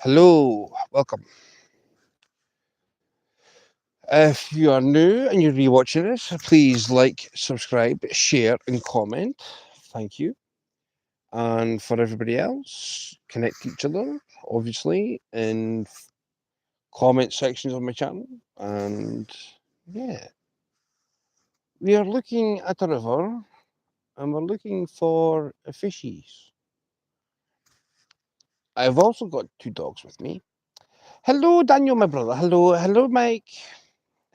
Hello, welcome. If you are new and you're rewatching this, please like, subscribe, share, and comment. Thank you. And for everybody else, connect each other, obviously, in comment sections of my channel. And yeah, we are looking at a river and we're looking for fishies. I've also got two dogs with me. Hello, Daniel, my brother. Hello, Mike.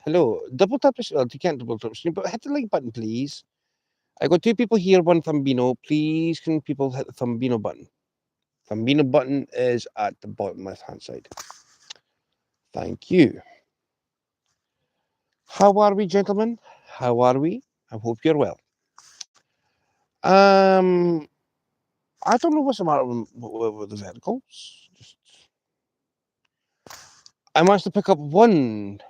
Hello. Double tap the well, you can't double tap the screen, but hit the like button, please. I got two people here, one Thumbino. Please, can people hit the Thumbino button? Thumbino button is at the bottom left-hand side. Thank you. How are we, gentlemen? How are we? I hope you're well. Um, I don't know what's the matter with the verticals. Just, I managed to pick up one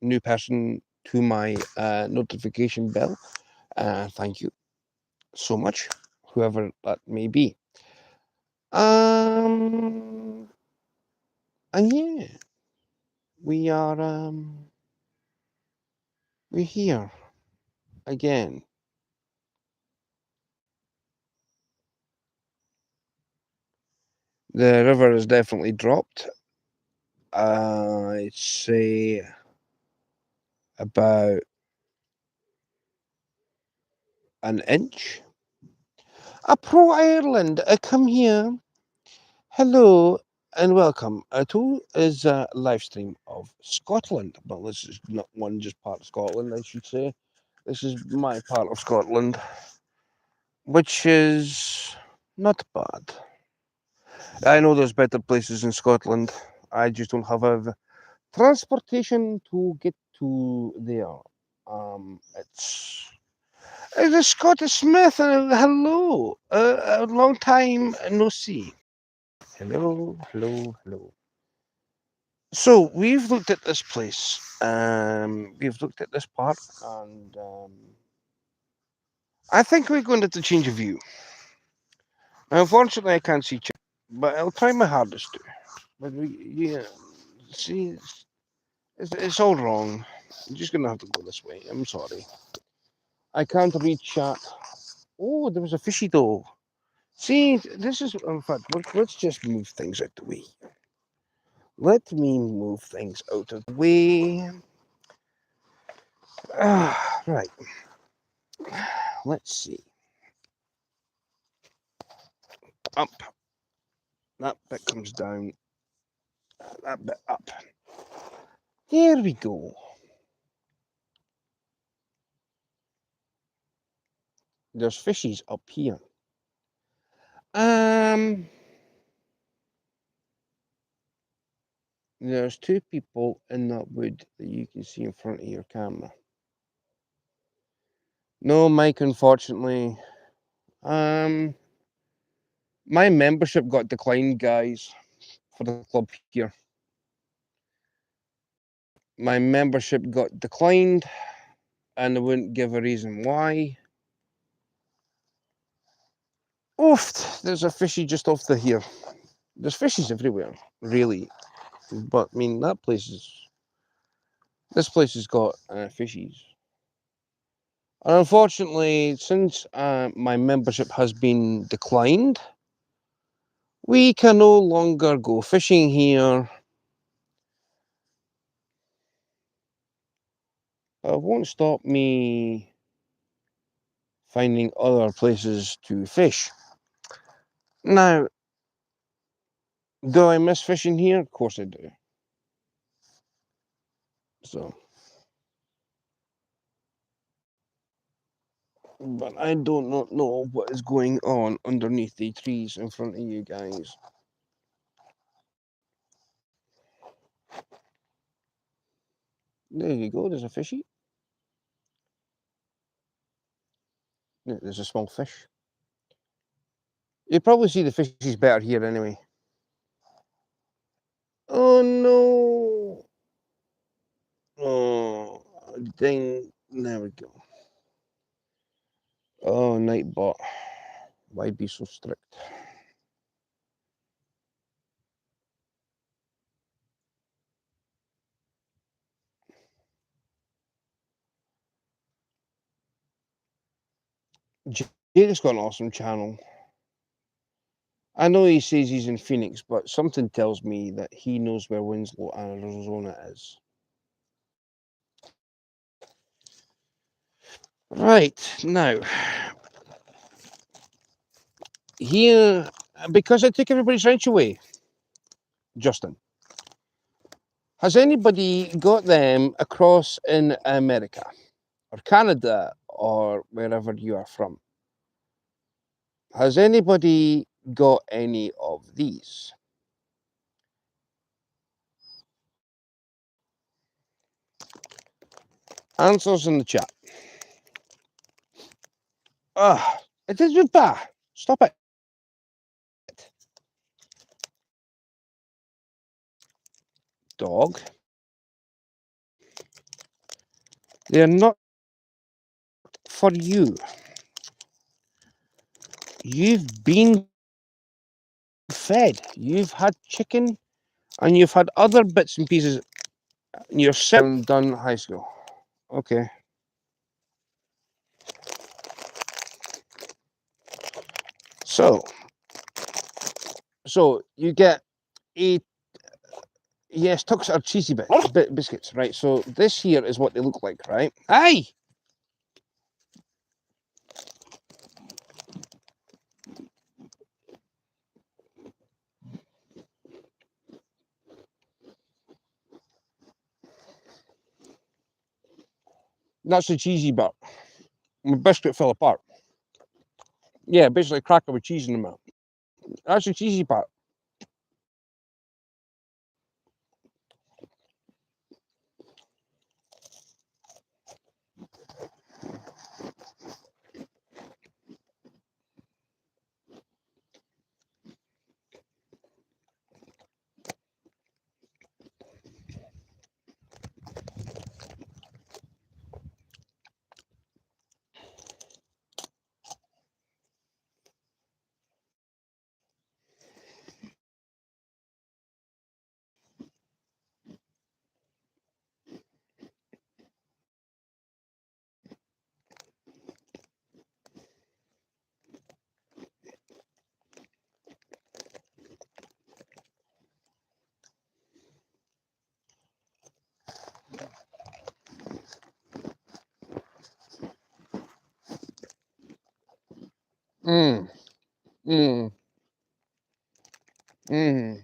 new person to my notification bell. Thank you so much, whoever that may be. And yeah, we are we're here again. The river has definitely dropped. I'd say about an inch. Pro Ireland, come here. Hello and welcome to is a live stream of Scotland. Well, this is not one just part of Scotland, I should say. This is my part of Scotland, which is not bad. I know there's better places in Scotland. I just don't have a transportation to get to there. It's a Scottish Smith. Hello, a long time no see. Hello. So we've looked at this place. We've looked at this part, and I think we're going to change of view. Now, unfortunately, I can't see chat, but I'll try my hardest to. But yeah, see, it's all wrong. I'm just gonna have to go this way. I'm sorry. I can't read chat. Oh, there was a fishy though. See, this is in fact. Let's just move things out the way. Let me move things out of the way. Right. Let's see. Up. That bit comes down. That bit up. There we go. There's fishies up here. There's two people in that wood that you can see in front of your camera. No, Mike, unfortunately. My membership got declined, guys, for the club here. My membership got declined, and they wouldn't give a reason why. Oof, there's a fishy just off the here. There's fishies everywhere, really. But I mean, this place has got fishies. And unfortunately, since my membership has been declined, we can no longer go fishing here. It won't stop me finding other places to fish. Now, do I miss fishing here? Of course I do. So, but I do not know what is going on underneath the trees in front of you guys. There you go, there's a fishy. There's a small fish. You probably see the fishies better here anyway. Oh no! Oh, dang. There we go. Oh, Nightbot. Why be so strict? Jake's got an awesome channel. I know he says he's in Phoenix, but something tells me that he knows where Winslow, Arizona is. Right, now, here, because I took everybody's wrench away, Justin, has anybody got them across in America or Canada or wherever you are from? Has anybody got any of these? Answers in the chat. It is with bah. Stop it. Dog. They're not for you. You've been fed. You've had chicken and you've had other bits and pieces. You're still done high school. Okay. So you get a yes, tucks are cheesy biscuits, right? So this here is what they look like, right? Aye. That's the cheesy part. My biscuit fell apart. Yeah, basically a cracker with cheese in the middle. That's the cheesy part. Mm. Mm. Mm.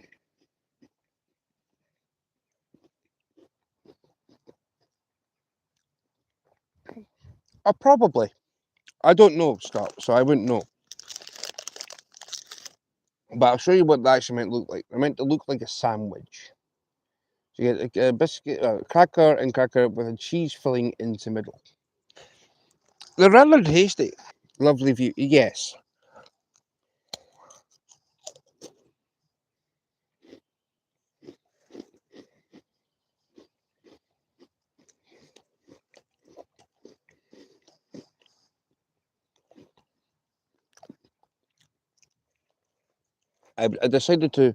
Probably. I don't know, Scott, so I wouldn't know. But I'll show you what that actually meant to look like. It meant to look like a sandwich. So you get a biscuit, cracker and cracker with a cheese filling into the middle. They're rather tasty. Lovely view. Yes. I decided to.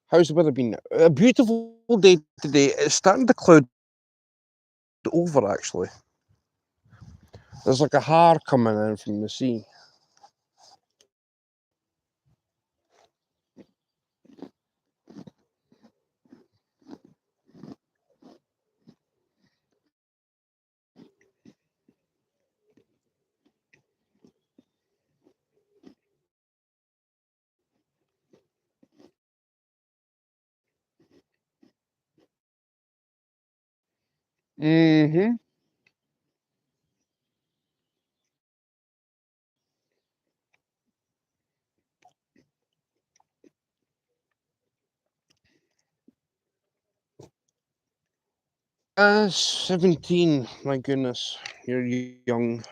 How's the weather been? A beautiful day today. It's starting to cloud over, actually. There's like a haar coming in from the sea. Mm-hmm. 17. My goodness, you're young.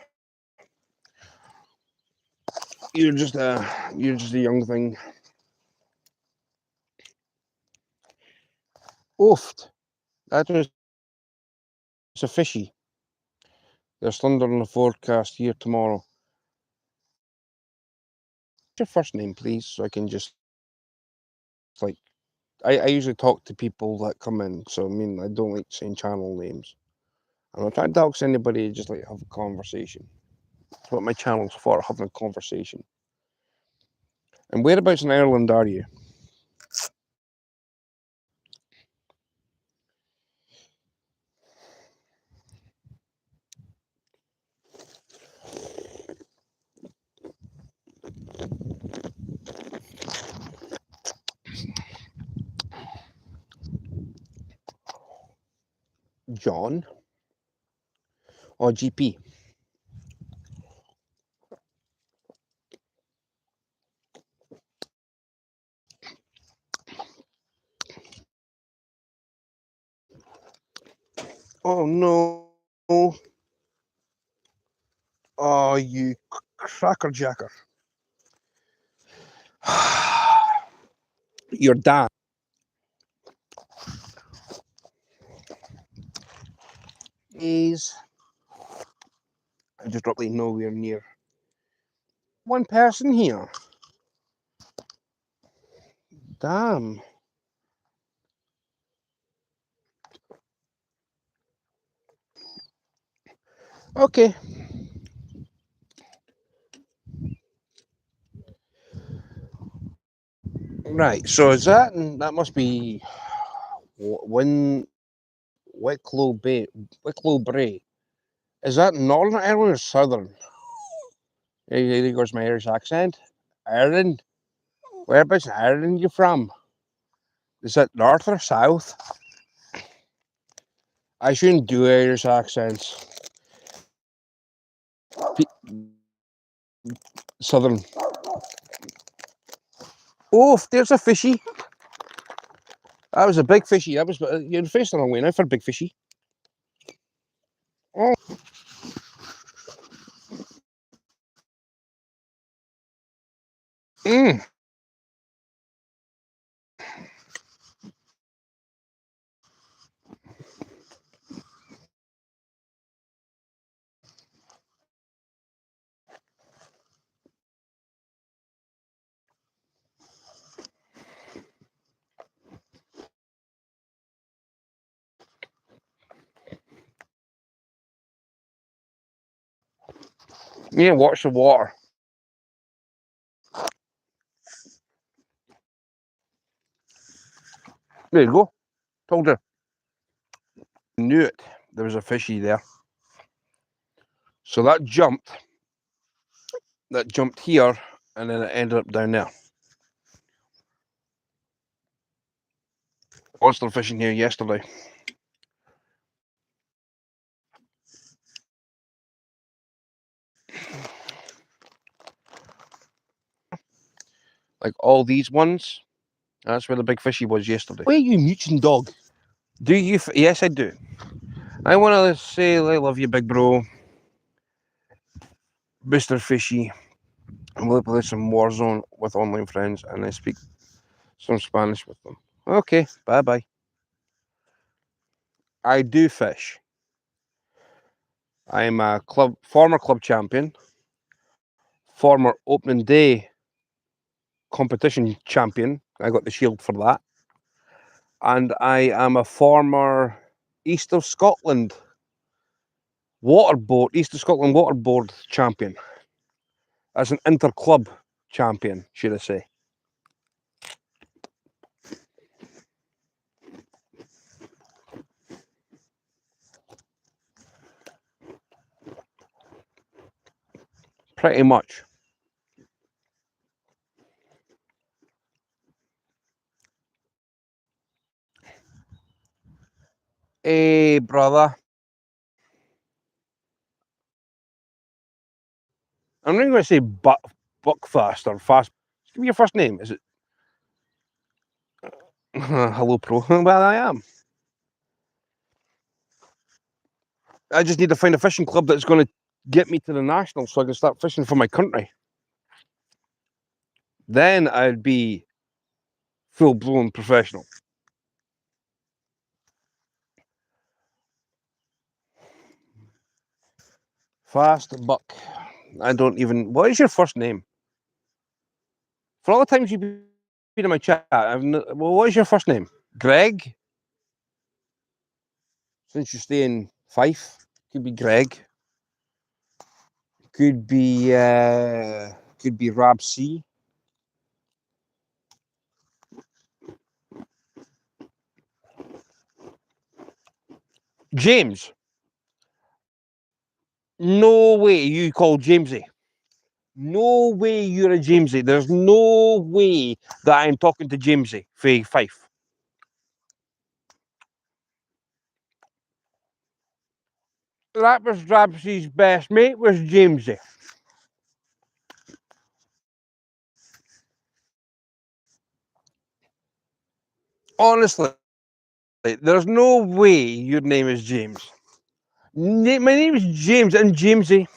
You're just a young thing. Oofed. That was a fishy. There's thunder in the forecast here tomorrow. What's your first name, please, so I can just like. I usually talk to people that come in, so I mean I don't like saying channel names. I'm not trying to talk to anybody. Just like have a conversation. That's what my channel's for, having a conversation. And whereabouts in Ireland are you? John or GP? Oh no. Oh, you cracker jacker. Your dad is just roughly nowhere near one person here. Damn. Okay. Right. So is that must be when Wicklow Bay, Wicklow Bray. Is that Northern Ireland or Southern? There goes my Irish accent. Ireland. Whereabouts in Ireland you from? Is that north or south? I shouldn't do Irish accents. Southern. Oh, there's a fishy. That was a big fishy. That was you're facing the wrong way now for a big fishy. Oh. Mm. Yeah, watch the water. There you go. Told you. Knew it. There was a fishy there. So that jumped here, and then it ended up down there. Oyster fishing here yesterday. Like all these ones. That's where the big fishy was yesterday. Where are you mooching, dog? Do you? Yes, I do. I want to say I love you, big bro. Mr. Fishy. I'm going to play some Warzone with online friends, and I speak some Spanish with them. Okay, bye-bye. I do fish. I'm a former club champion, former opening day competition champion. I got the shield for that. And I am a former East of Scotland water board champion. As an inter-club champion, should I say. Pretty much. Hey, brother. I'm not going to say Buckfast or Fast. Give me your first name. Is it? Hello, pro. Well, I am. I just need to find a fishing club that's going to get me to the nationals so I can start fishing for my country. Then I'd be full-blown professional. Fast Buck. I don't even. What is your first name? For all the times you've been in my chat, what is your first name? Greg? Since you stay in Fife, could be Greg. Could be Rab C. James. No way you call Jamesy. No way you're a Jamesy. There's no way that I'm talking to Jamesy for Fife. That was Rabsy's best mate, was Jamesy. Honestly, there's no way your name is James. My name is James and Jamesy.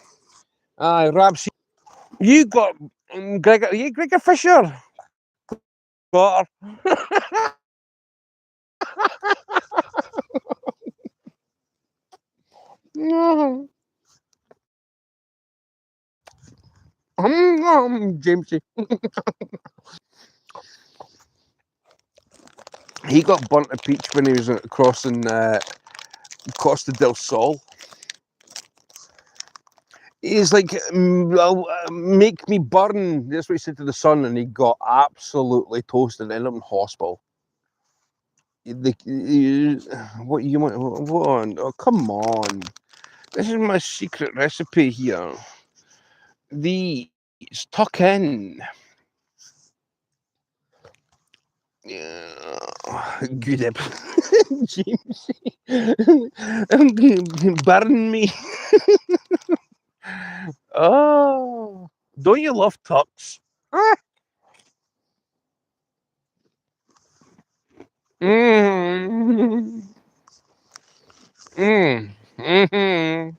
Aye, Rabsy. You got Gregor Fisher. Got her. Jamesy. He got burnt a peach when he was crossing Costa del Sol. He's like, make me burn. That's what he said to the sun, and he got absolutely toasted. Ended up in hospital. What you want? What on? Oh, come on. This is my secret recipe here. These tuck in. Good. James. Burn me. Oh, don't you love tucks? Mm. Mm. Mm-hmm.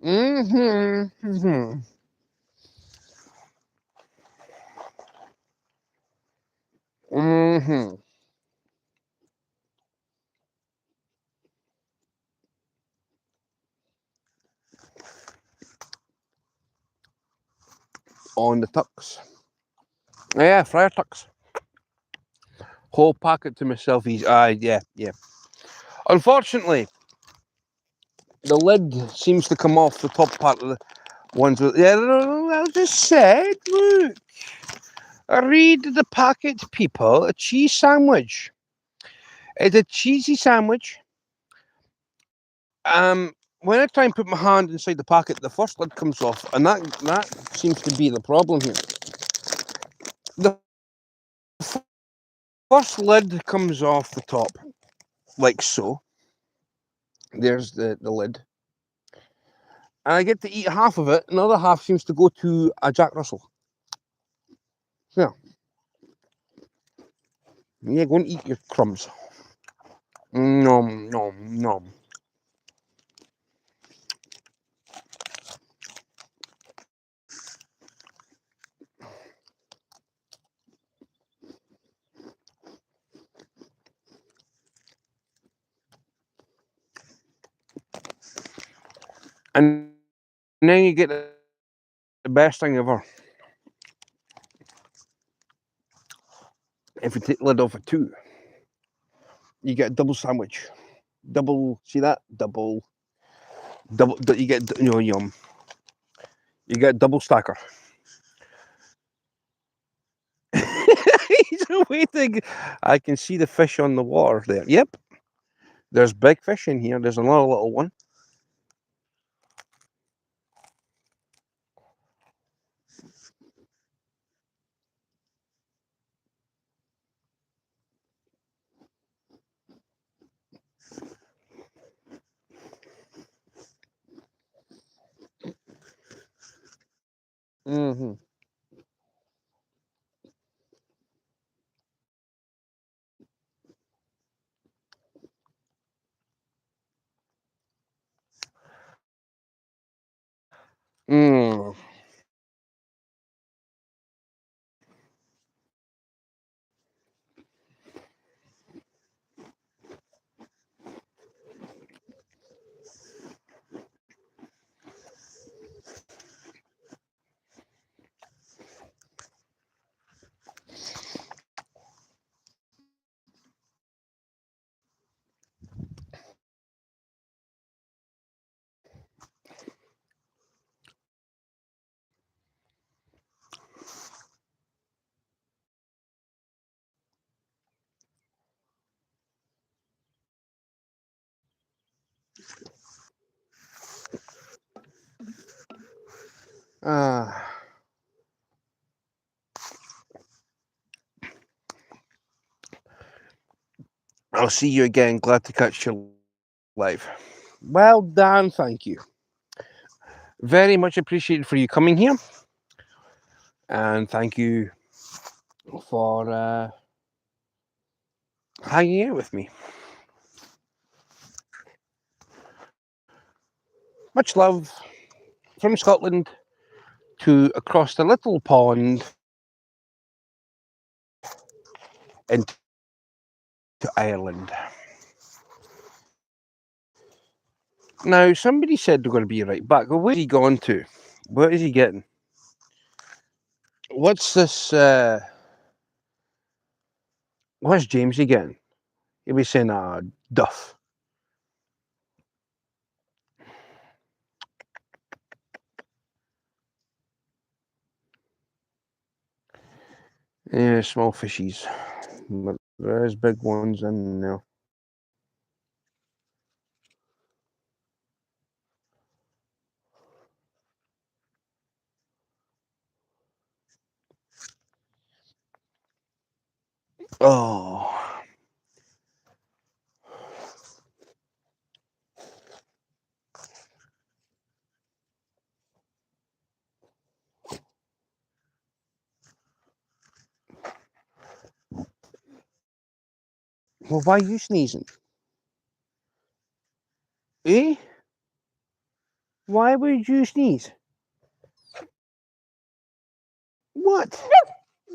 Mm-hmm. Mm-hmm. Mm-hmm. On the tucks. Yeah, fryer tucks. Whole packet to myself. Yeah. Unfortunately, the lid seems to come off the top part of the ones with. Yeah, I just said, look. Read the packet, people. A cheese sandwich. It's a cheesy sandwich. When I try and put my hand inside the packet, the first lid comes off, and that seems to be the problem here. The first lid comes off the top, like so. There's the lid. And I get to eat half of it, and the other half seems to go to a Jack Russell. Yeah. Yeah, go and eat your crumbs. Nom, nom, nom. And then you get the best thing ever. If you take the lid off it too, you get a double sandwich. Double, see that? Double, you get, yum. You get double stacker. He's waiting. I can see the fish on the water there. Yep. There's big fish in here. There's another little one. Mm-hmm. Mm. Ah, I'll see you again. Glad to catch you live. Well, Dan, thank you. Very much appreciated for you coming here. And thank you for hanging out with me. Much love from Scotland to across the little pond into Ireland. Now, somebody said they're going to be right back. Well, where's he gone to? What is he getting? What's this? What's Jamesy getting? He'll be saying, duff. Yeah, small fishies. But there's big ones in there. Oh. Well, why are you sneezing? Eh? Why would you sneeze? What?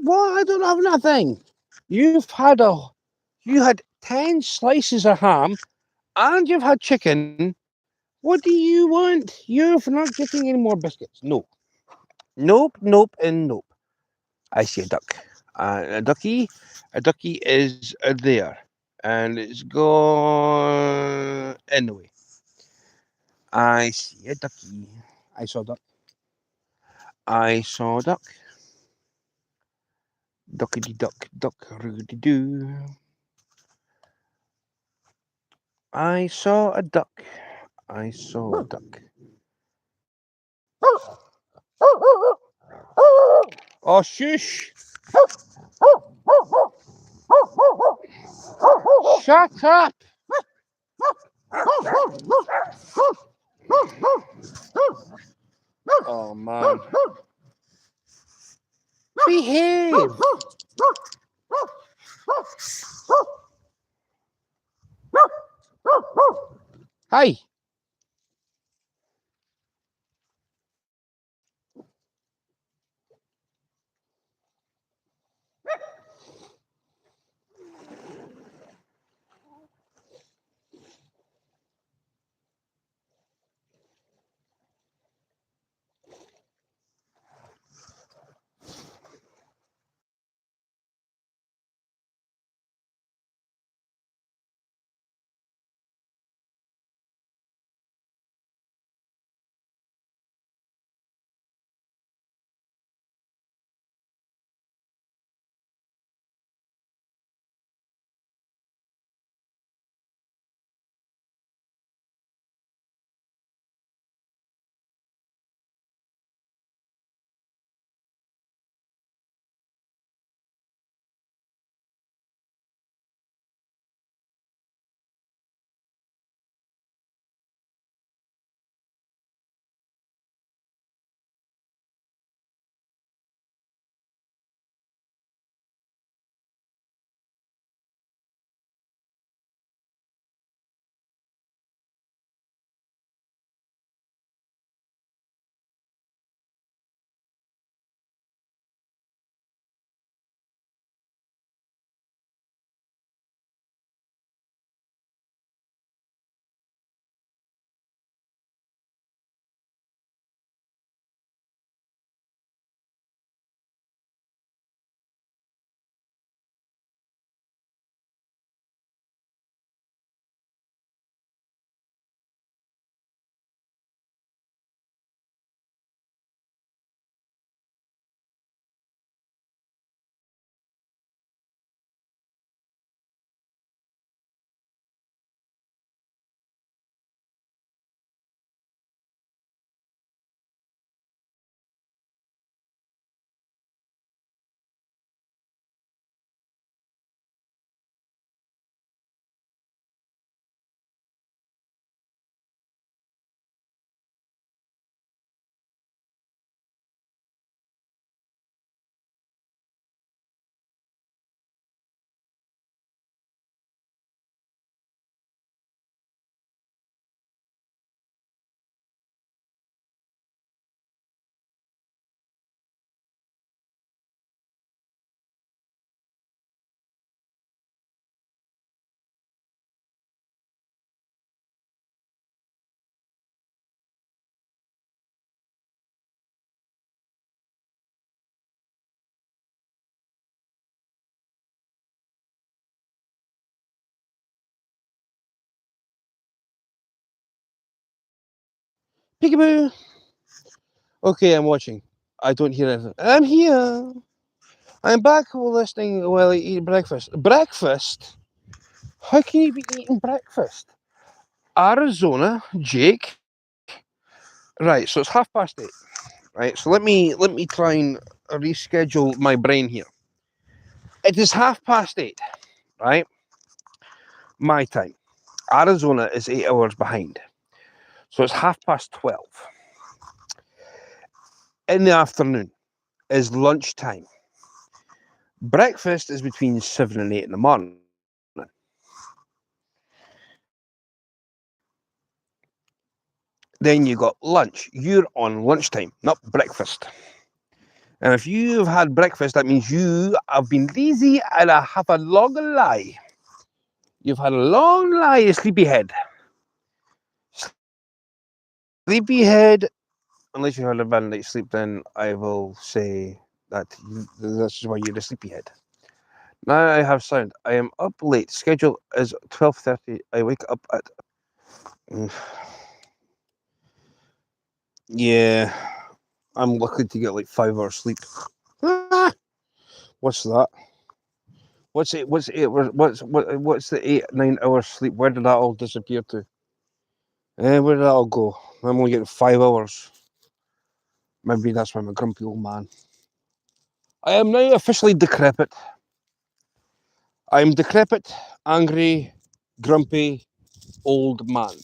What? I don't have nothing. You had 10 slices of ham and you've had chicken. What do you want? You're not getting any more biscuits. No. Nope, nope, and nope. I see a duck. A ducky is there. And it's gone anyway. I see a ducky. I saw a duck. I saw a duck. Duckity duck, duck, roody doo. I saw a duck. I saw a duck. Oh, shush! Shut up! Oh, man. Behave! Hi! Peekaboo. Okay, I'm watching. I don't hear anything. I'm here. I'm back listening while I eat breakfast. Breakfast? How can you be eating breakfast? Arizona, Jake. Right, so it's 8:30. Right, so let me try and reschedule my brain here. It is 8:30, right? My time. Arizona is 8 hours behind. So it's 12:30. In the afternoon is lunchtime. Breakfast is between 7 and 8 in the morning. Then you got lunch. You're on lunchtime, not breakfast. And if you've had breakfast, that means you have been lazy and I have a long lie. You've had a long lie, sleepyhead. Sleepyhead, unless you had a bad night's sleep, then I will say that that's why you're a sleepyhead. Now I have sound. I am up late. Schedule is 12:30. I wake up at. Yeah, I'm lucky to get like 5 hours sleep. What's that? What's it? What's the 8-9 hours sleep? Where did that all disappear to? Where did that all go? I'm only getting 5 hours. Maybe that's why I'm a grumpy old man. I am now officially decrepit. I am decrepit, angry, grumpy, old man.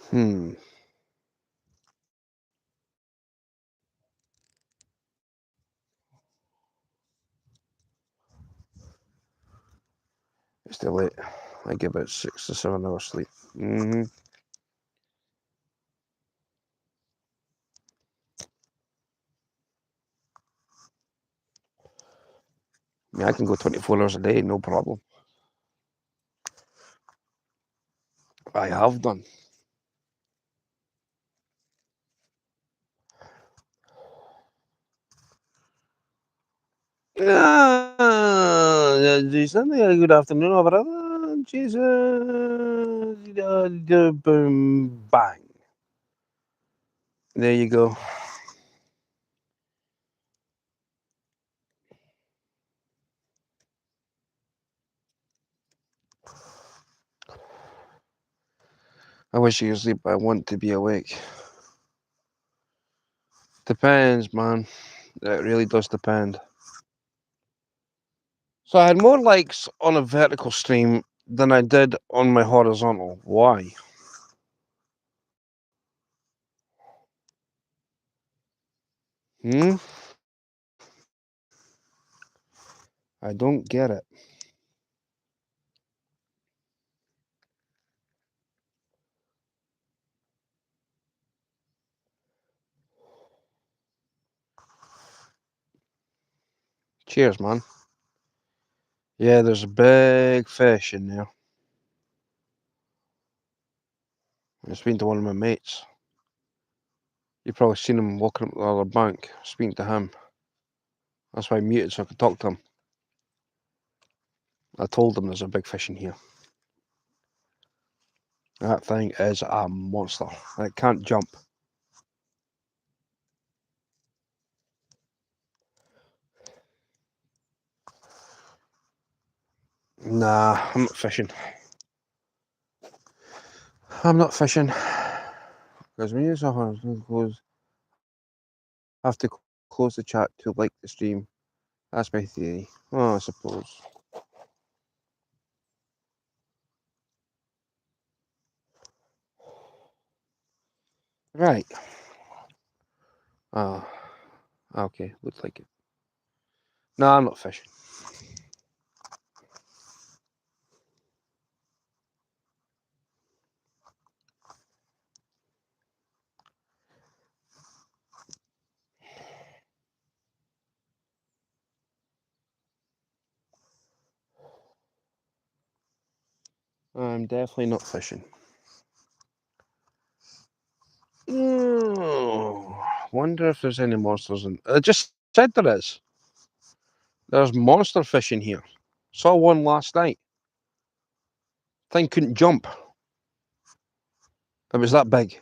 Hmm. It's still late. I get about 6 to 7 hours sleep. Mm-hmm. I mean, I can go 24 hours a day, no problem. I have done. Good afternoon, brother. Jesus. Boom, bang. There you go. I wish you could sleep, but I want to be awake. Depends, man. It really does depend. So I had more likes on a vertical stream than I did on my horizontal. Why? Hmm? I don't get it. Cheers, man. Yeah, there's a big fish in there. I was speaking to one of my mates. You've probably seen him walking up the other bank, speaking to him. That's why I muted so I could talk to him. I told him there's a big fish in here. That thing is a monster. It can't jump. Nah, I'm not fishing. I'm not fishing. Because when you have to close the chat to like the stream. That's my theory. Oh, I suppose. Right. Ah, okay. Looks like it. No, I'm not fishing. I'm definitely not fishing. Oh, Wonder if there's any monsters in. I just said there is. There's monster fish in here. Saw one last night. Thing couldn't jump. It was that big.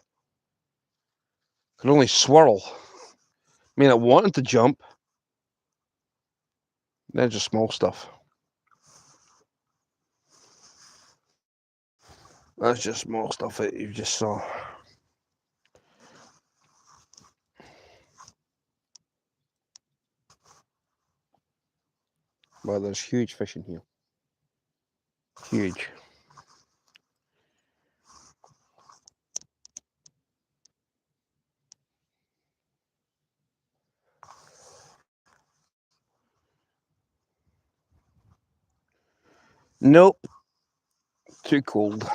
Could only swirl. I mean, it wanted to jump. They're just small stuff. That's just small stuff that you just saw. Well, there's huge fish in here. Huge. Nope. Too cold.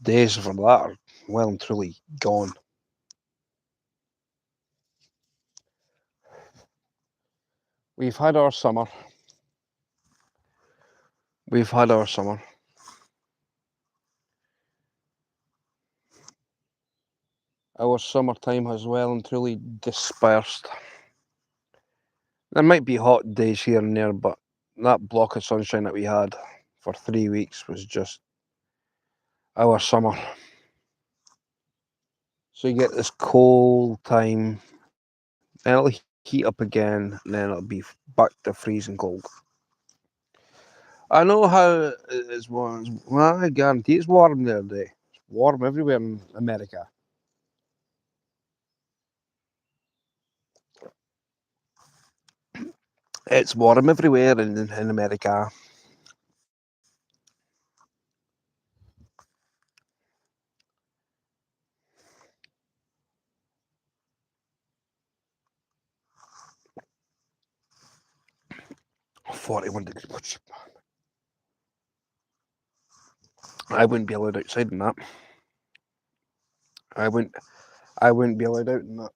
Days for that are well and truly gone. We've had our summer. We've had our summer. Our summertime has well and truly dispersed. There might be hot days here and there, but that block of sunshine that we had for 3 weeks was just our summer. So you get this cold time, then it'll heat up again, and then it'll be back to freezing cold. I know how it's warm. Well, I guarantee it's warm there today. It's warm everywhere in America. It's warm everywhere in America. Oh, 41 degrees. I wouldn't be allowed outside in that. I wouldn't be allowed out in that.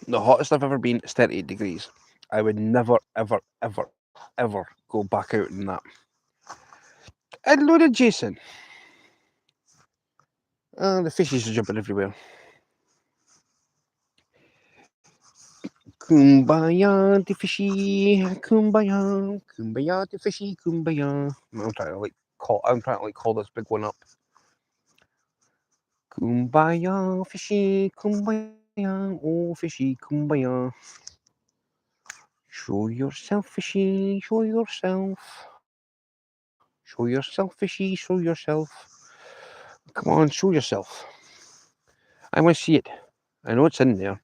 The hottest I've ever been is 38 degrees. I would never, ever, ever, ever go back out in that. Hello, Jason. The fishes are jumping everywhere. Kumbaya, the fishy, kumbaya, kumbaya, the fishy, kumbaya. I'm trying to call this big one up. Kumbaya, fishy, kumbaya, oh fishy, kumbaya. Show yourself, fishy, show yourself. Show yourself, fishy, show yourself. Come on, show yourself. I want to see it. I know it's in there.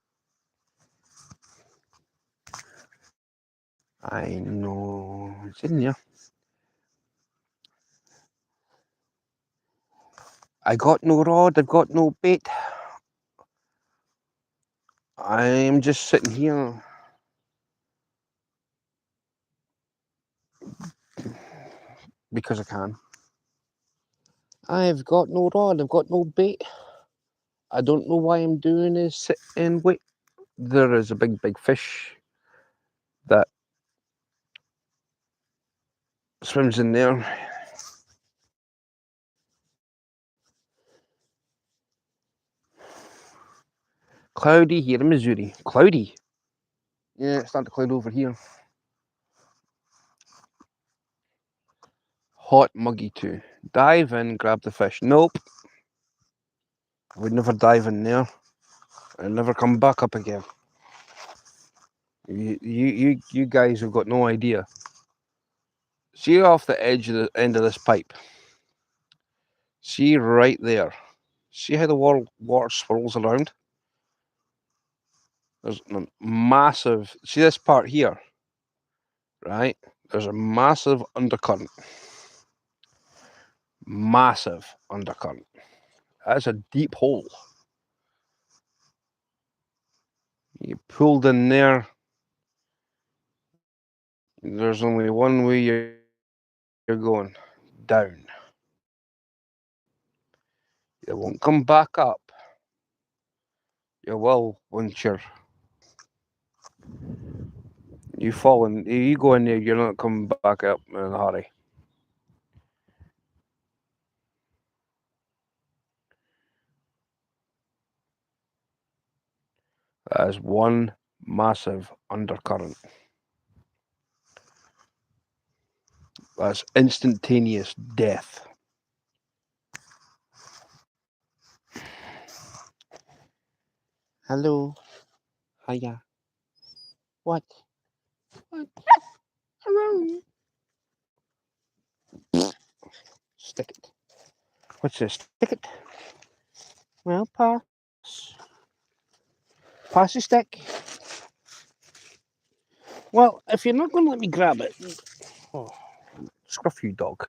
I know it's in there. I got no rod, I've got no bait. I'm just sitting here. Because I can. I've got no rod, I've got no bait. I don't know why I'm doing is sit and wait. There is a big fish that swims in there. Cloudy here in Missouri. Cloudy. Yeah, it's starting to cloud over here. Hot, muggy too. Dive in, grab the fish. Nope. I would never dive in there. I'd never come back up again. You guys have got no idea. See off the edge of the end of this pipe. See right there. See how the water swirls around? There's a massive. See this part here, right? There's a massive undercurrent. Massive undercurrent. That's a deep hole. You pulled in there. There's only one way you're going down. You won't come back up. You will once you fall in. You go in there, you're not coming back up in a hurry. as one massive undercurrent. That's instantaneous death. Hello. Hiya. What? What? Hello. Stick it. What's this? Stick it. Well, pass. Pass the stick. Well, if you're not going to let me grab it, oh, scruff you, dog.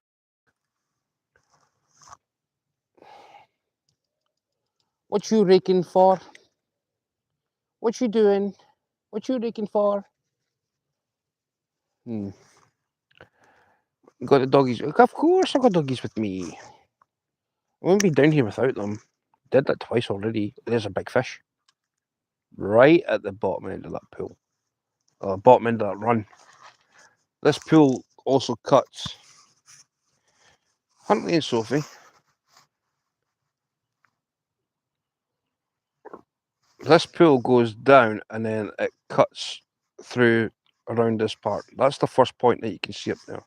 What you raking for? What you doing? What you raking for? Got the doggies. Of course, I got doggies with me. I wouldn't be down here without them. Did that twice already. There's a big fish right at the bottom end of that pool. Bottom end of that run. This pool also cuts Huntley and Sophie. This pool goes down and then it cuts through around this part. That's the first point that you can see up there.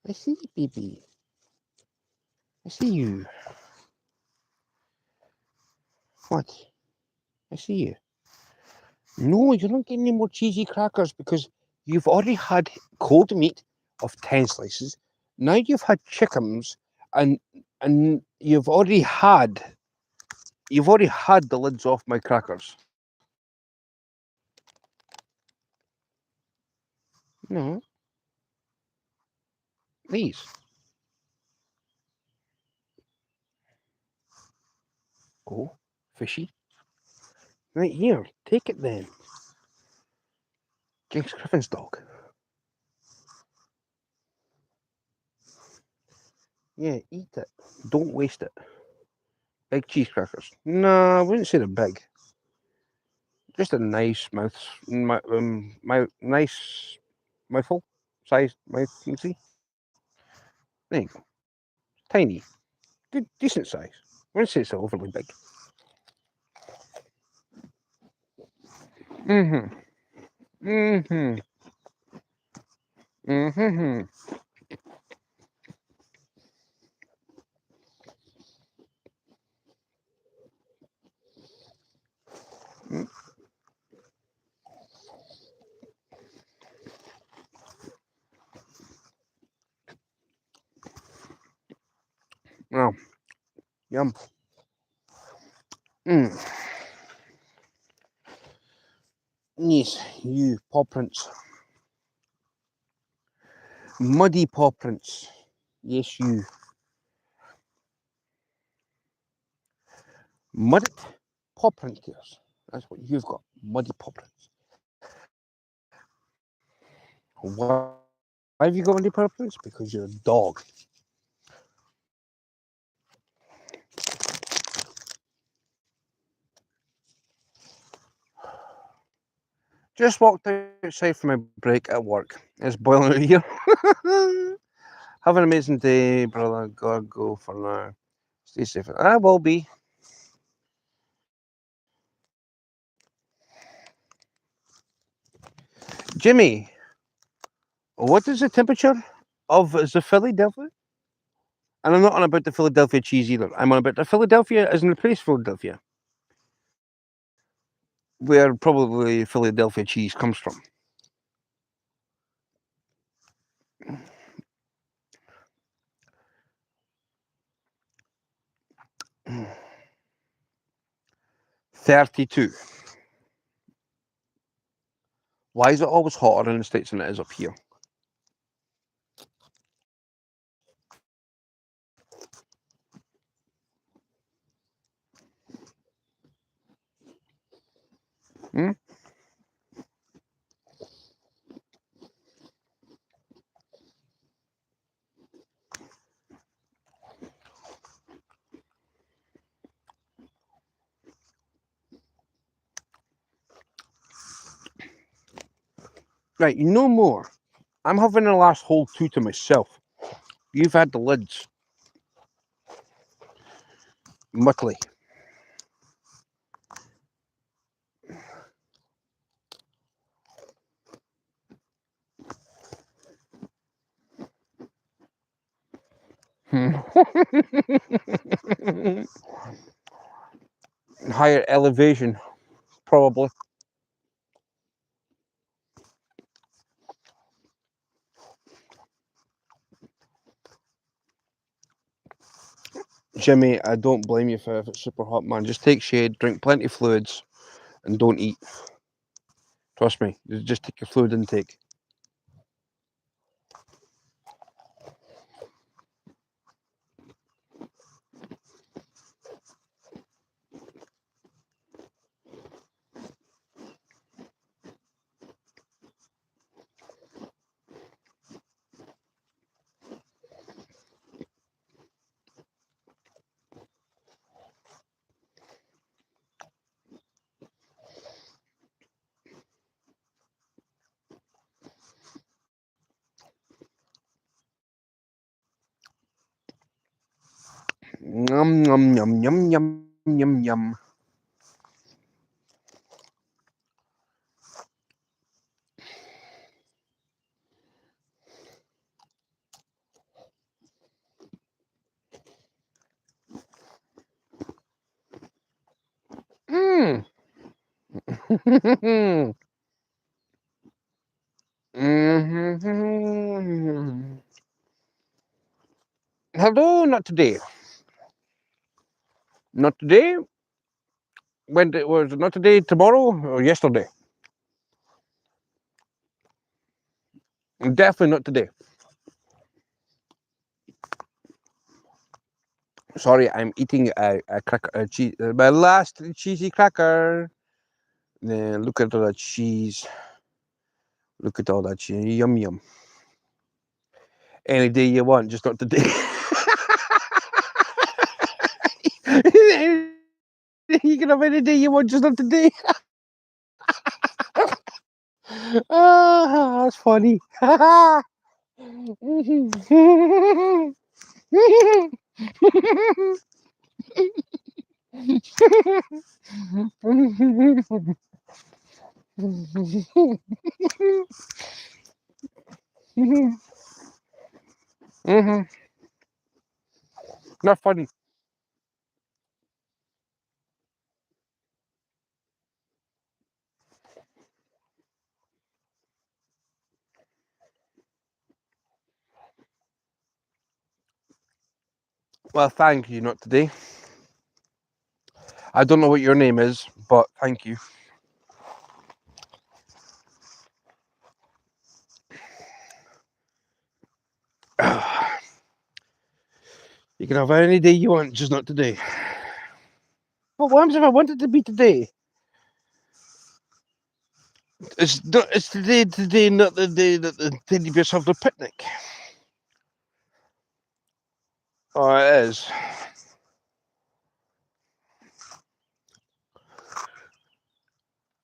I see you, baby. I see you. What? I see you. No, you're not getting any more cheesy crackers because you've already had cold meat of 10 slices. Now you've had chickens and you've already had the lids off my crackers. No. These. Oh, fishy. Right here. Take it then. James Griffin's dog. Yeah, eat it. Don't waste it. Big cheese crackers. No, I wouldn't say they're big. Just a nice nice mouthful size mouth. You can see. There you go. Tiny. Good, decent size. I wouldn't say it's overly big. Mm-hmm. Mm-hmm. Mm-hmm. Mm. Oh, yum. Yes, you paw prints. Muddy paw prints. Yes, you. Muddy paw print gears. That's what you've got. Muddy paw prints. Why have you got muddy paw prints? Because you're a dog. Just walked outside for my break at work. It's boiling out here. Have an amazing day, brother. Gotta go for now. Stay safe. I will be. Jimmy, what is the temperature of the Philadelphia? And I'm not on about the Philadelphia cheese either. I'm on about the Philadelphia as in the place Philadelphia, where probably Philadelphia cheese comes from. Mm. 32. Why is it always hotter in the States than it is up here? Hmm? Right, no more. I'm having the last whole two to myself. You've had the lids. Mutley. Higher elevation, probably. Jimmy, I don't blame you for if it's super hot, man. Just take shade, drink plenty of fluids, and don't eat. Trust me, just take your fluid intake. Yum, yum, yum, yum, yum, yum, yum. Mm. Hello, not today. Not today. When it was not today, tomorrow, or yesterday? Definitely not today. Sorry, I'm eating a cracker, my last cheesy cracker. Look at all that cheese. Look at all that cheese. Yum, yum. Any day you want, just not today. You can have any day you want, just not today. Ah, that's funny. Not funny. Well, thank you, not today. I don't know what your name is, but thank you. You can have any day you want, just not today. But what happens if I wanted to be today? It's today, not the day that the teddy bears have their picnic. Oh, it is.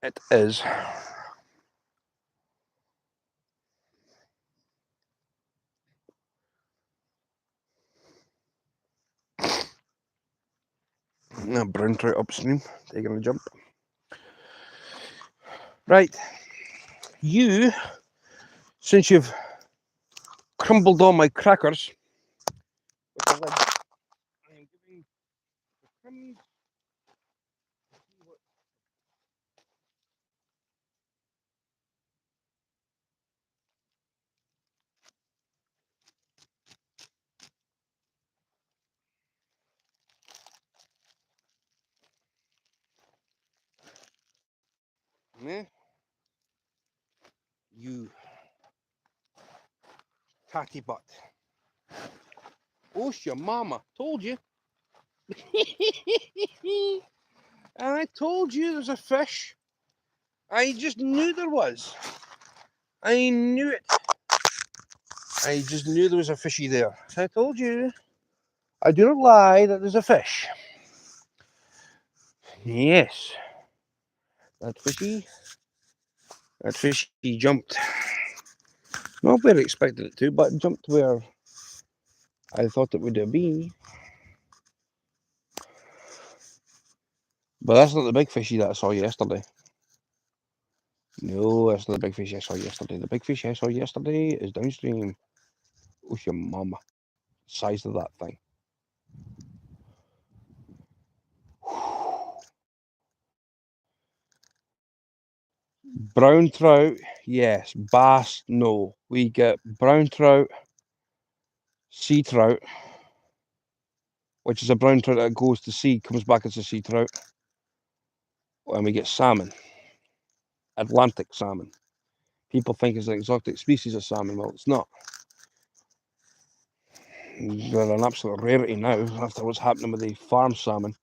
It is. Brown trout upstream, taking a jump. Right. You, since you've crumbled all my crackers, with the lid, I am giving the crumbs. You tatty butt. Osh your mama. Told you. And I told you there's a fish. I just knew there was. I knew it. I just knew there was a fishy there. I told you. I do not lie that there's a fish. Yes. That fishy. That fishy jumped. Not where I expected it to, but it jumped where I thought it would be. But that's not the big fishy that I saw yesterday. No, that's not the big fish I saw yesterday. The big fish I saw yesterday is downstream. Oh, your mama. Size of that thing. Brown trout, yes. Bass, no. We get brown trout, sea trout, which is a brown trout that goes to sea, comes back as a sea trout. And we get salmon, Atlantic salmon. People think it's an exotic species of salmon. Well, it's not. They're an absolute rarity now after what's happening with the farm salmon,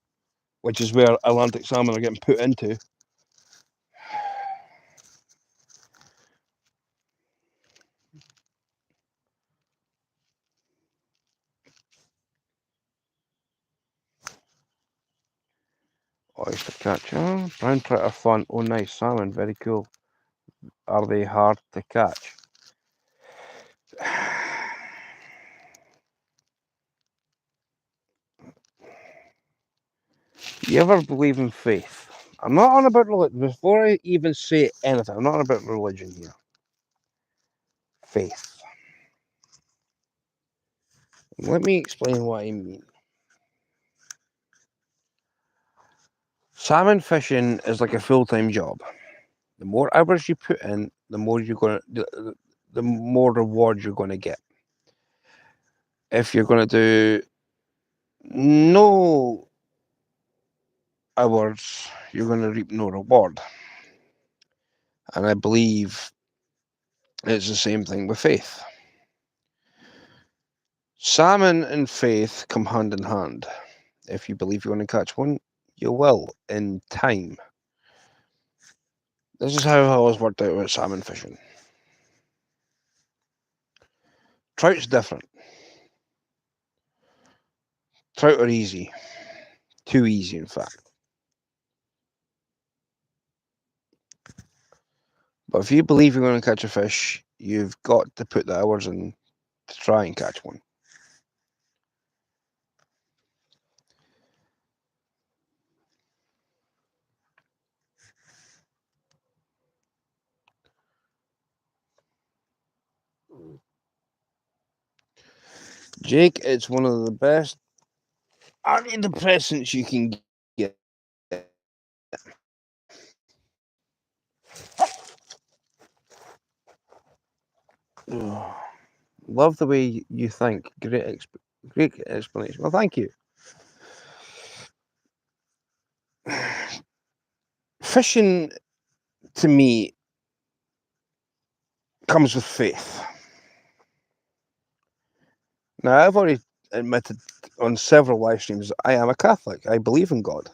which is where Atlantic salmon are getting put into. Oyster catcher. Brown trout are fun. Oh, nice. Salmon, very cool. Are they hard to catch? You ever believe in faith? I'm not on about religion. Before I even say anything, I'm not on about religion here. Faith. Let me explain what I mean. Salmon fishing is like a full-time job. The more hours you put in, the more the more reward you're going to get. If you're going to do no hours, you're going to reap no reward. And I believe it's the same thing with faith. Salmon and faith come hand in hand. If you believe you're going to catch one, you will in time. This is how I always worked out with salmon fishing. Trout's different. Trout are easy. Too easy, in fact. But if you believe you're going to catch a fish, you've got to put the hours in to try and catch one. Jake, it's one of the best antidepressants you can get. Love the way you think. Great explanation. Well, thank you. Fishing, to me, comes with faith. Now, I've already admitted on several live streams I am a Catholic. I believe in God.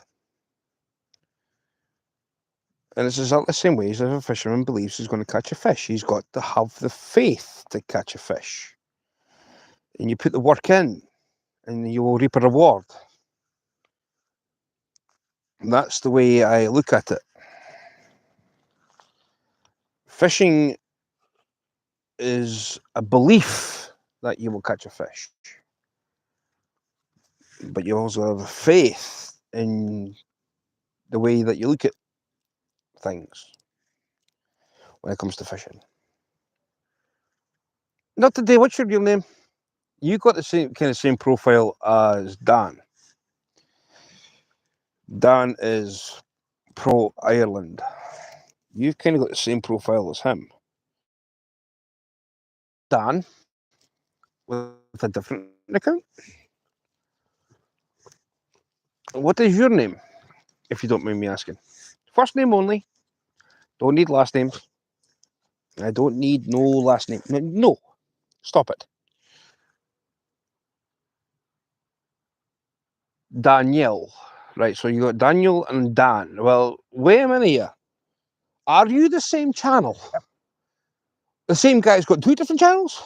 And it's exactly the same way as if a fisherman believes he's going to catch a fish. He's got to have the faith to catch a fish. And you put the work in, and you will reap a reward. And that's the way I look at it. Fishing is a belief that you will catch a fish. But you also have faith in the way that you look at things when it comes to fishing. Not today. What's your real name? You got the same profile as Dan. Dan is pro Ireland. You've kind of got the same profile as him. Dan with a different account. What is your name, if you don't mind me asking? First name only. Don't need last names. I don't need no last name. No. Stop it. Danielle. Right, so you got Daniel and Dan. Well, wait a minute here. Are you the same channel? The same guy's got two different channels?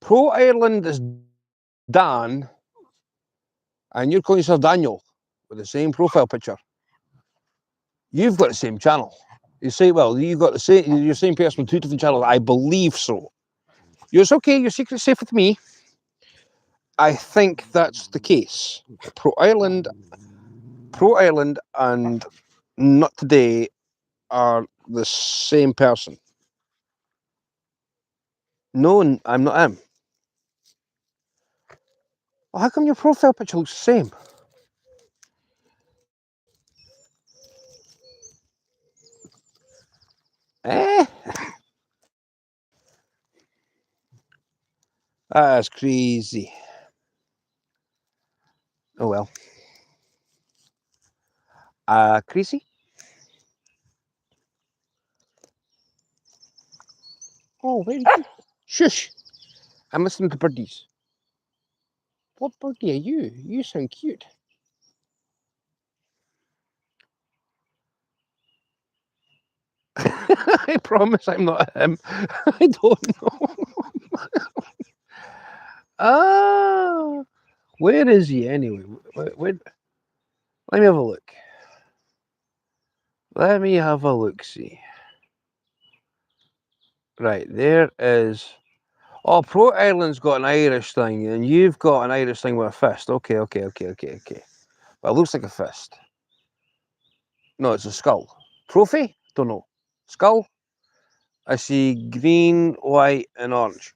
Pro Ireland is Dan, and you're calling yourself Daniel with the same profile picture. You've got the same channel. You say, well, you've got the same. You're the same person with two different channels. I believe so. It's okay. Your secret's safe with me. I think that's the case. Pro Ireland, and Not Today are the same person. No, I'm not him. Well, how come your profile picture looks the same? Eh? That's crazy. Oh well. Crazy? Oh, very good. Shush! I'm listening to birdies. What birdie are you? You sound cute. I promise I'm not him. I don't know. Ah, where is he anyway? Let me have a look. Let me have a look. See. Right, there is. Oh, Pro Ireland's got an Irish thing, and you've got an Irish thing with a fist. Okay. Well, it looks like a fist. No, it's a skull. Trophy? Don't know. Skull? I see green, white, and orange.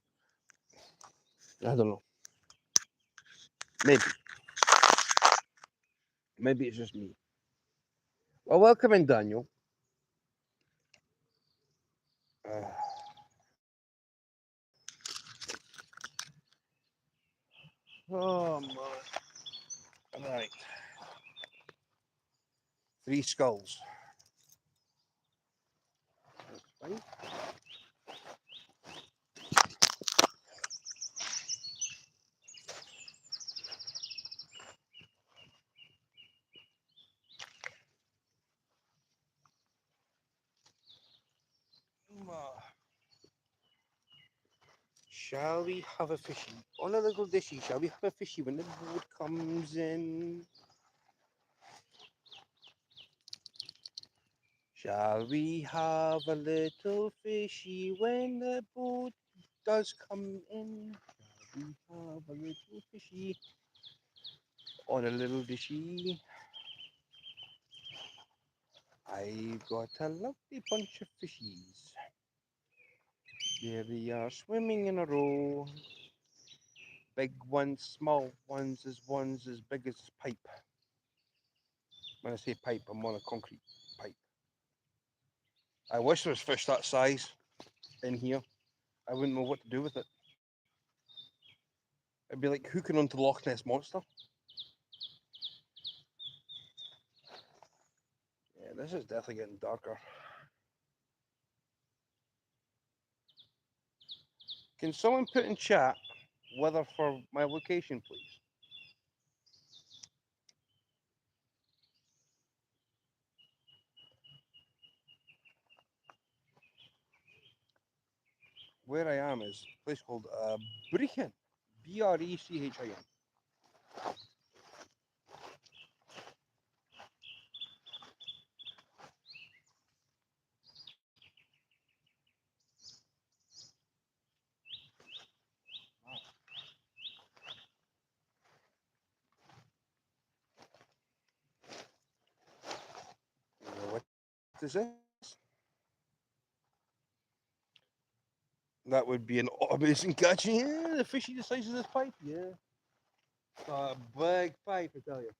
I don't know. Maybe. Maybe it's just me. Well, welcome in, Daniel. Oh, man. Right. 3 skulls. Right. Shall we have a fishy? On a little dishy, shall we have a fishy when the boat comes in? Shall we have a little fishy when the boat does come in? Shall we have a little fishy on a little dishy? I've got a lovely bunch of fishies. There they are swimming in a row. Big ones, small ones as big as pipe. When I say pipe, I'm on a concrete pipe. I wish there was fish that size in here. I wouldn't know what to do with it. It'd be like hooking onto Loch Ness Monster. Yeah, this is definitely getting darker. Can someone put in chat weather for my location, please? Where I am is a place called Brechin. Brechin. What is this? That would be an amazing catch. Yeah, the fishy the size of this pipe. Yeah. A big pipe, I tell you.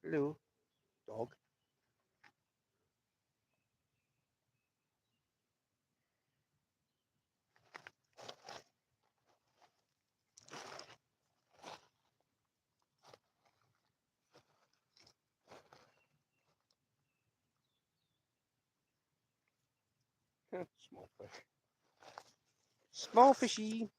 Hello, dog. Small fish. Small fishy.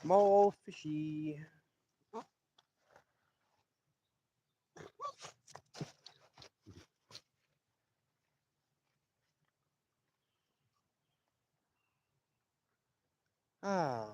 Small fishy. Ah.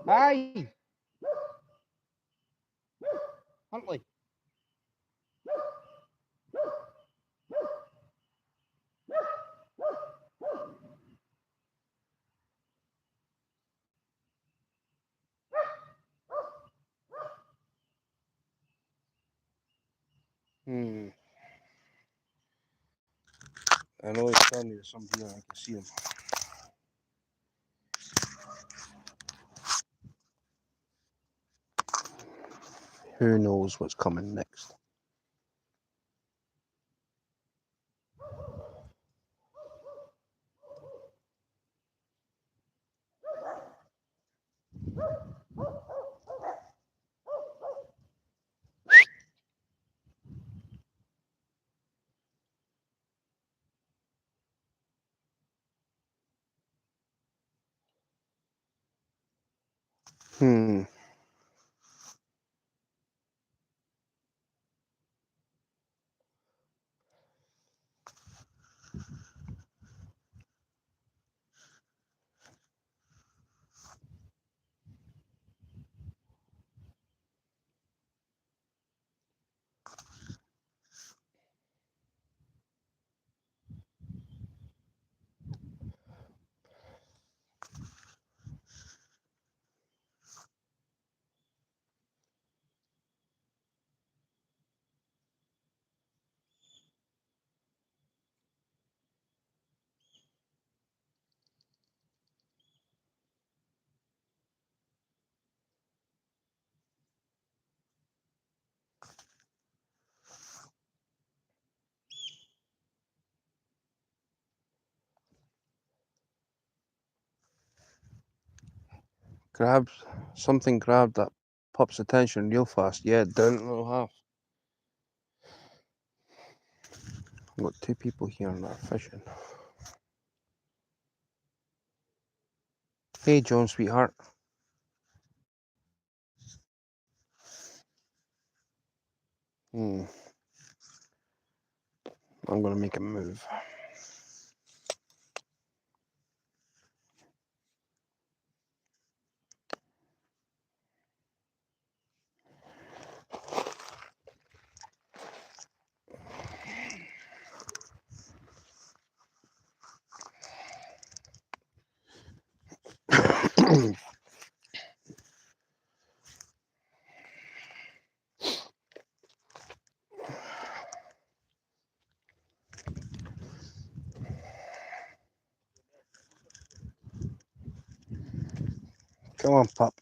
Hi, Huntley. I know he's telling me there's somebody here. I can see him. Who knows what's coming next? Hmm. Something grabbed that pup's attention real fast. Yeah, down in the little half. I've got two people here and they're fishing. Hey, John, sweetheart. I'm gonna make a move. Come on, pup.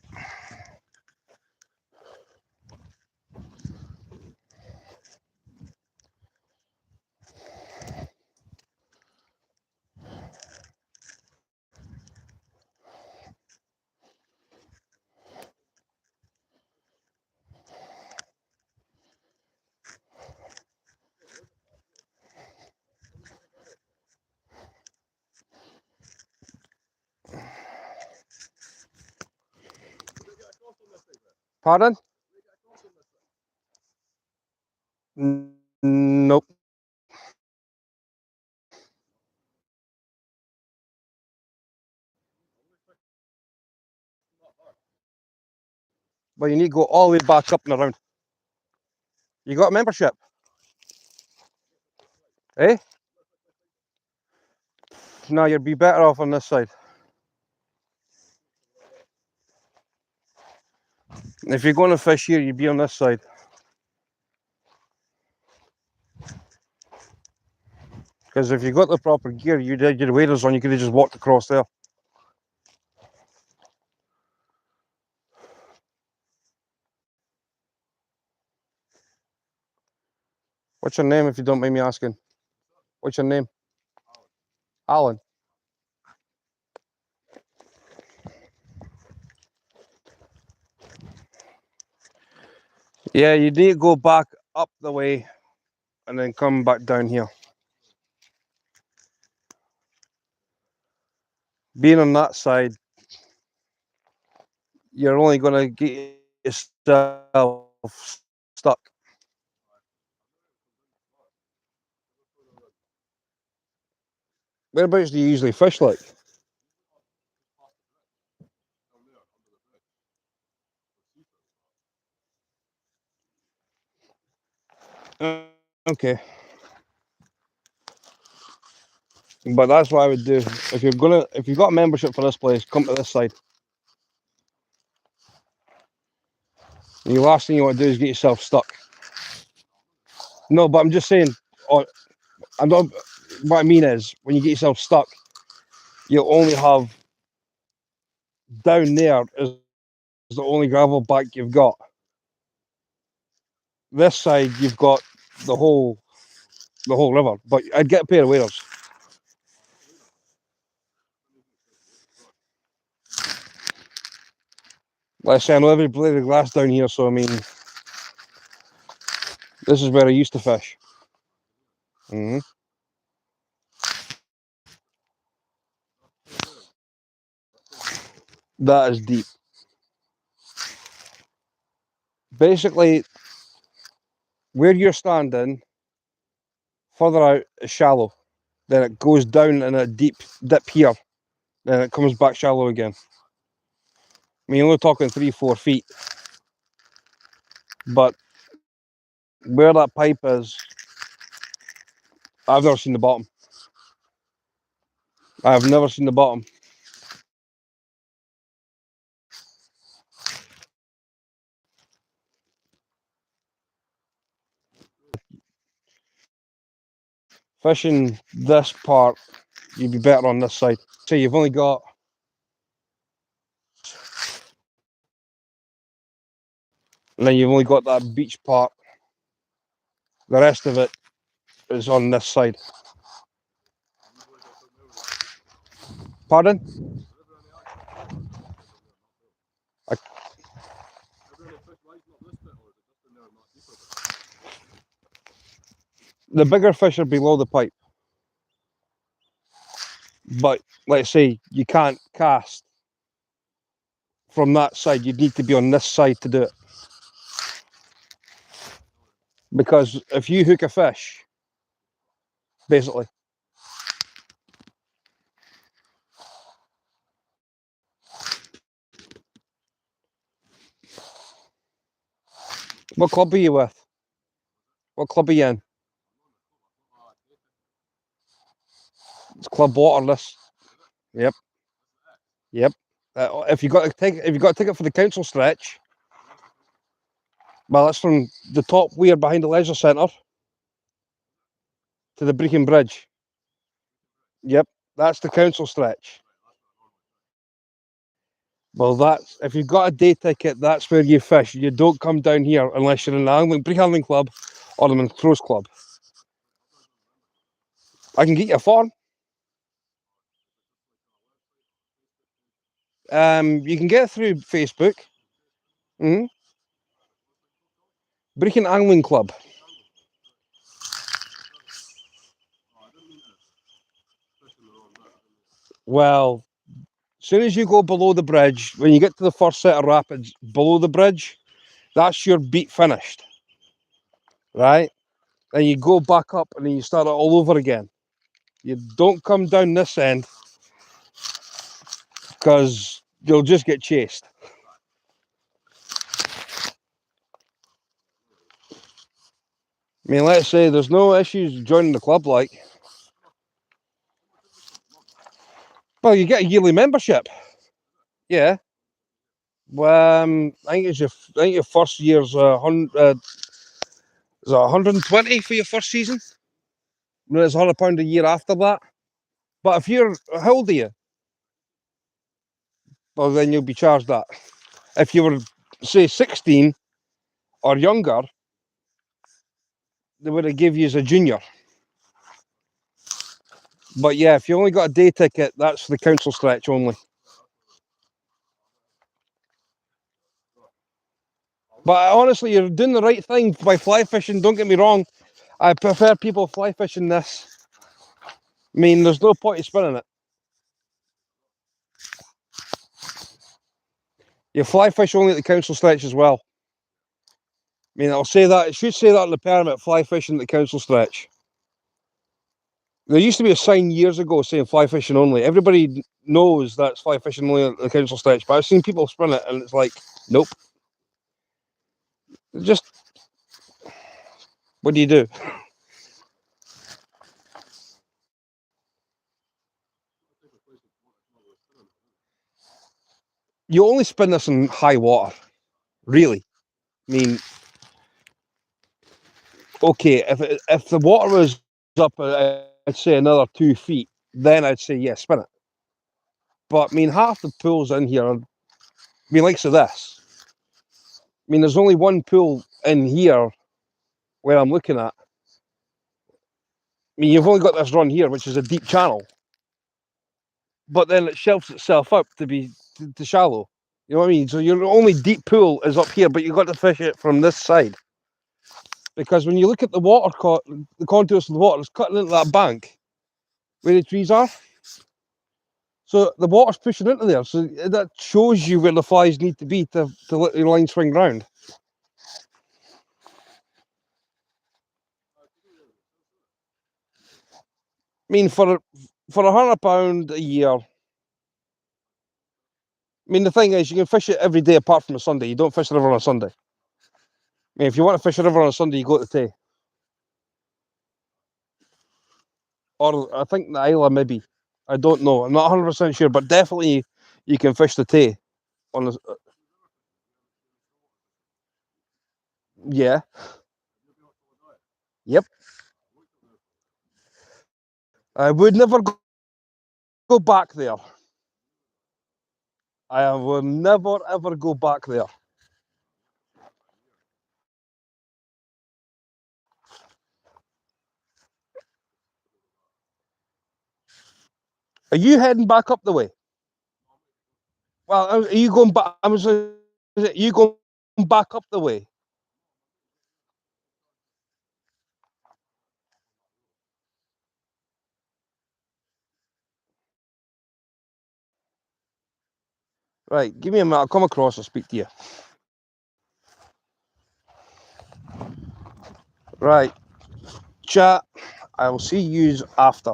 Pardon? Nope. But you need to go all the way back up and around. You got a membership? Eh? No, you'd be better off on this side. If you're going to fish here, you'd be on this side. Because if you got the proper gear, you did your waders on, you could have just walked across there. What's your name, if you don't mind me asking? What's your name? Alan. Yeah, you need to go back up the way and then come back down here. Being on that side, you're only going to get yourself stuck. Whereabouts do you usually fish like? Okay. But that's what I would do. If you've got a membership for this place, come to this side. And the last thing you want to do is get yourself stuck. No, but I'm just saying, I'm not, what I mean is, when you get yourself stuck, you'll only have down there is the only gravel bank you've got. This side, you've got the whole river. But I'd get a pair of waders. Like I say, I know every blade of grass down here, so I mean, this is where I used to fish. That is deep. Basically, where you're standing, further out is shallow. Then it goes down in a deep dip here. Then it comes back shallow again. I mean, we're talking 3-4 feet. But where that pipe is, I've never seen the bottom. I've never seen the bottom. Fishing this part, you'd be better on this side. So you've only got and then you've only got that beach part. The rest of it is on this side. Pardon? The bigger fish are below the pipe. But let's say you can't cast from that side, you need to be on this side to do it. Because if you hook a fish, basically, what club are you with? What club are you in? It's Club Waterless. Yep. Yep. If you got a ticket for the council stretch, well, it's from the top weir behind the leisure centre to the Brecon Bridge. Yep, that's the council stretch. Well, that's if you've got a day ticket, that's where you fish. You don't come down here unless you're in the Brecon Angling Club or the Montrose Club. I can get you a form. You can get it through Facebook. Brecon Angling Club. Well, as soon as you go below the bridge, when you get to the first set of rapids below the bridge, that's your beat finished. Right? Then you go back up and then you start it all over again. You don't come down this end because you'll just get chased. I mean, let's say there's no issues joining the club, like. Well, you get a yearly membership. Yeah. I think your first year's is it 120 for your first season? then it's £100 a year after that. But if you're, how old are you? Well, then you'll be charged that. If you were, say, 16 or younger, they would have give you as a junior. But yeah, if you only got a day ticket, that's the council stretch only. But honestly, you're doing the right thing by fly fishing. Don't get me wrong. I prefer people fly fishing this. I mean, there's no point in spinning it. You fly fish only at the council stretch as well. I mean, it'll say that. It should say that on the permit, fly fishing at the council stretch. There used to be a sign years ago saying fly fishing only. Everybody knows that's fly fishing only at the council stretch, but I've seen people spin it and it's like, nope. Just, what do you do? You only spin this in high water, really. I mean, okay, if the water was up, I'd say another 2 feet, then I'd say, yeah, spin it. But I mean, half the pools in here are, I mean, like so this. I mean, there's only one pool in here where I'm looking at. I mean, you've only got this run here, which is a deep channel. But then it shelves itself up to be to shallow. You know what I mean? So your only deep pool is up here, but you've got to fish it from this side. Because when you look at the water, the contours of the water, it's cutting into that bank where the trees are. So the water's pushing into there. So that shows you where the flies need to be to let your line swing round. I mean, for £100 a year, I mean, the thing is, you can fish it every day apart from a Sunday. You don't fish the river on a Sunday. I mean, if you want to fish the river on a Sunday, you go to the Tay. Or I think the Isla, maybe. I don't know. I'm not 100% sure, but definitely you can fish the Tay. On the, yeah. Yep. I would never go back there. I will never, ever go back there. Are you heading back up the way? Well, are you going back? Is it you going back up the way? Right, give me a minute. I'll come across and speak to you. Right, chat. I will see you after.